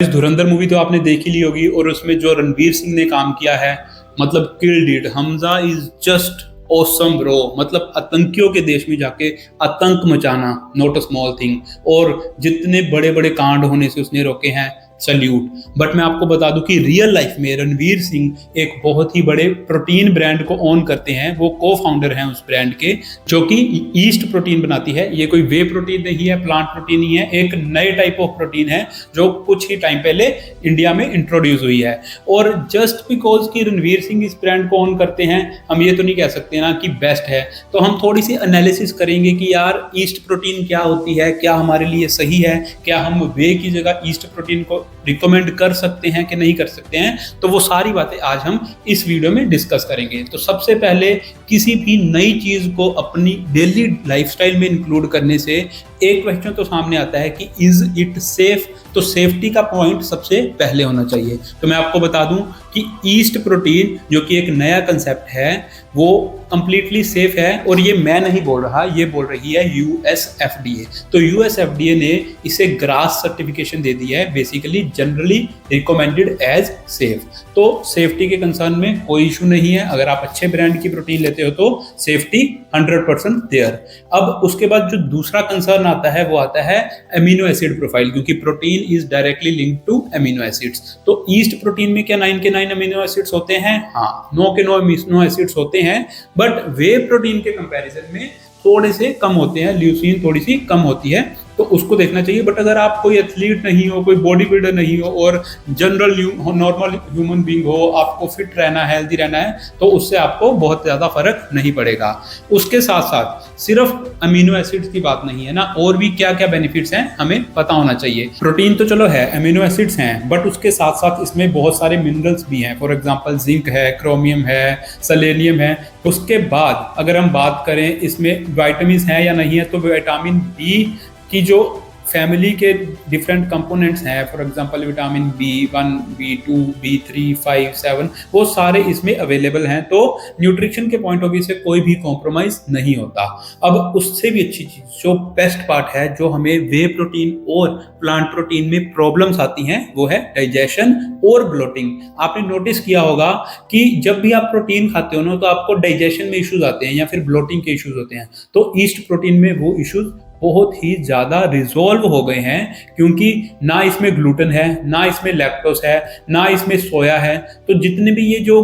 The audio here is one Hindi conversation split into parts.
इस धुरंधर मूवी तो आपने देख ही ली होगी, और उसमें जो रणवीर सिंह ने काम किया है, मतलब killed it. Hamza is just awesome bro. मतलब आतंकियों के देश में जाके आतंक मचाना, नॉट अ स्मॉल थिंग। और जितने बड़े बड़े कांड होने से उसने रोके हैं, सल्यूट। बट मैं आपको बता दूं कि रियल लाइफ में रणवीर सिंह एक बहुत ही बड़े प्रोटीन ब्रांड को ओन करते हैं। वो को फाउंडर हैं उस ब्रांड के, जो कि ईस्ट प्रोटीन बनाती है। ये कोई वे प्रोटीन नहीं है, प्लांट प्रोटीन नहीं है, एक नए टाइप ऑफ प्रोटीन है जो कुछ ही टाइम पहले इंडिया में इंट्रोड्यूस हुई है। और जस्ट बिकॉज कि रणवीर सिंह इस ब्रांड को ओन करते हैं, हम ये तो नहीं कह सकते ना कि बेस्ट है। तो हम थोड़ी सी एनालिसिस करेंगे कि यार ईस्ट प्रोटीन क्या होती है, क्या हमारे लिए सही है, क्या हम वे की जगह ईस्ट प्रोटीन को रिकमेंड कर सकते हैं कि नहीं कर सकते हैं। तो वो सारी बातें आज हम इस वीडियो में डिस्कस करेंगे। तो सबसे पहले, किसी भी नई चीज को अपनी डेली लाइफस्टाइल में इंक्लूड करने से एक क्वेश्चन तो सामने आता है कि इज इट सेफ। तो सेफ्टी का पॉइंट सबसे पहले होना चाहिए। तो मैं आपको बता दूं कि ईस्ट प्रोटीन, जो कि एक नया कंसेप्ट है, वो कंप्लीटली सेफ है। और ये मैं नहीं बोल रहा, ये बोल रही है यूएसएफडीए। तो यूएसएफडीए ने इसे ग्रास सर्टिफिकेशन दे दी है, basically generally recommended as safe. तो सेफ्टी के कंसर्न में कोई इशू नहीं है। अगर आप अच्छे ब्रांड की प्रोटीन लेते हो तो सेफ्टी 100% देयर। अब उसके बाद जो दूसरा कंसर्न आता है वो आता है अमीनो एसिड प्रोफाइल, क्योंकि protein is directly linked to amino acids. तो ईस्ट प्रोटीन में क्या 9 के 9 अमीनो एसिड्स होते हैं? हाँ, 9 के 9 अमीनो एसिड्स होते हैं, बट वे प्रोटीन के कंपैरिजन में थोड़े से कम होते हैं। ल्यूसीन थोड़ी सी कम होती है, तो उसको देखना चाहिए। बट अगर आप कोई एथलीट नहीं हो, कोई बॉडी बिल्डर नहीं हो, और जनरल नॉर्मल ह्यूमन बीइंग हो, आपको फिट रहना है, हेल्दी रहना है, तो उससे आपको बहुत ज़्यादा फर्क नहीं पड़ेगा। उसके साथ साथ सिर्फ अमीनो एसिड्स की बात नहीं है ना, और भी क्या क्या बेनिफिट्स हैं हमें पता होना चाहिए। प्रोटीन तो चलो है, अमीनो एसिड्स हैं, बट उसके साथ साथ इसमें बहुत सारे मिनरल्स भी हैं। फॉर एग्जाम्पल जिंक है, क्रोमियम है, सेलेनियम है। उसके बाद अगर हम बात करें इसमें विटामिन है या नहीं है, तो विटामिन बी की जो फैमिली के डिफरेंट कंपोनेंट्स हैं, for example vitamin B1, B2, B3, 5, 7, वो सारे इसमें अवेलेबल हैं। तो न्यूट्रिशन के पॉइंट ऑफ व्यू से कोई भी कॉम्प्रोमाइज नहीं होता। अब उससे भी अच्छी चीज, जो बेस्ट पार्ट है, जो हमें वे प्रोटीन और प्लांट प्रोटीन में प्रॉब्लम्स आती हैं, वो है डाइजेशन और ब्लोटिंग। आपने नोटिस किया होगा कि जब भी आप प्रोटीन खाते हो ना, तो आपको डाइजेशन में इश्यूज आते हैं या फिर ब्लोटिंग के इश्यूज होते हैं। तो ईस्ट प्रोटीन में वो इश्यूज बहुत ही ज़्यादा रिजॉल्व हो गए हैं, क्योंकि ना इसमें ग्लूटेन है, ना इसमें लैक्टोस है, ना इसमें सोया है। तो जितने भी ये जो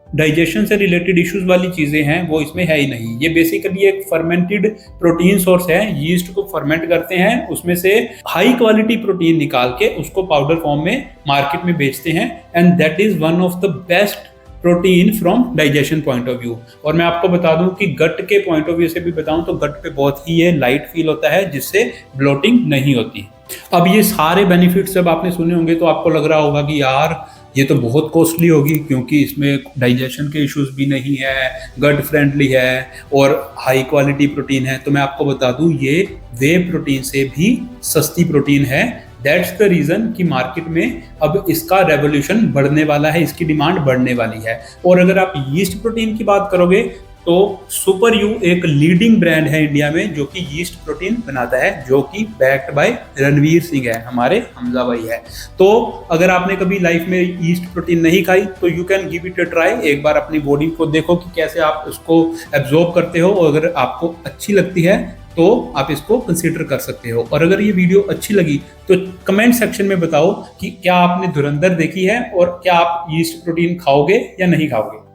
डाइजेशन से रिलेटेड इश्यूज वाली चीज़ें हैं, वो इसमें है ही नहीं। ये बेसिकली एक फर्मेंटेड प्रोटीन सोर्स है। यीस्ट को फर्मेंट करते हैं, उसमें से हाई क्वालिटी प्रोटीन निकाल के उसको पाउडर फॉर्म में मार्केट में बेचते हैं, and that is one of the best protein from digestion point of view. और मैं आपको बता दूं कि गट के पॉइंट ऑफ व्यू से भी बताऊं तो गट पे बहुत ही ये लाइट फील होता है, जिससे ब्लोटिंग नहीं होती। अब ये सारे बेनिफिट्स जब आपने सुने होंगे तो आपको लग रहा होगा कि यार ये तो बहुत कॉस्टली होगी, क्योंकि इसमें डाइजेशन के इश्यूज भी नहीं है, गट फ्रेंडली है और हाई क्वालिटी प्रोटीन है। तो मैं आपको बता दूं ये वे प्रोटीन से भी सस्ती प्रोटीन है। दैट्स द रीजन कि मार्केट में अब इसका रेवोल्यूशन बढ़ने वाला है, इसकी डिमांड बढ़ने वाली है। और अगर आप यीस्ट प्रोटीन की बात करोगे तो सुपर यू एक लीडिंग ब्रांड है इंडिया में, जो कि यीस्ट प्रोटीन बनाता है, जो कि बैक्ड बाय रणवीर सिंह है, हमारे हमजा भाई है। तो अगर आपने कभी लाइफ में यीस्ट प्रोटीन नहीं खाई तो you can give it a try. एक बार अपनी बॉडी को देखो कि कैसे आप उसको एब्जॉर्ब करते हो, और अगर आपको अच्छी लगती है तो आप इसको कंसीडर कर सकते हो। और अगर ये वीडियो अच्छी लगी तो कमेंट सेक्शन में बताओ कि क्या आपने धुरंधर देखी है और क्या आप यीस्ट प्रोटीन खाओगे या नहीं खाओगे।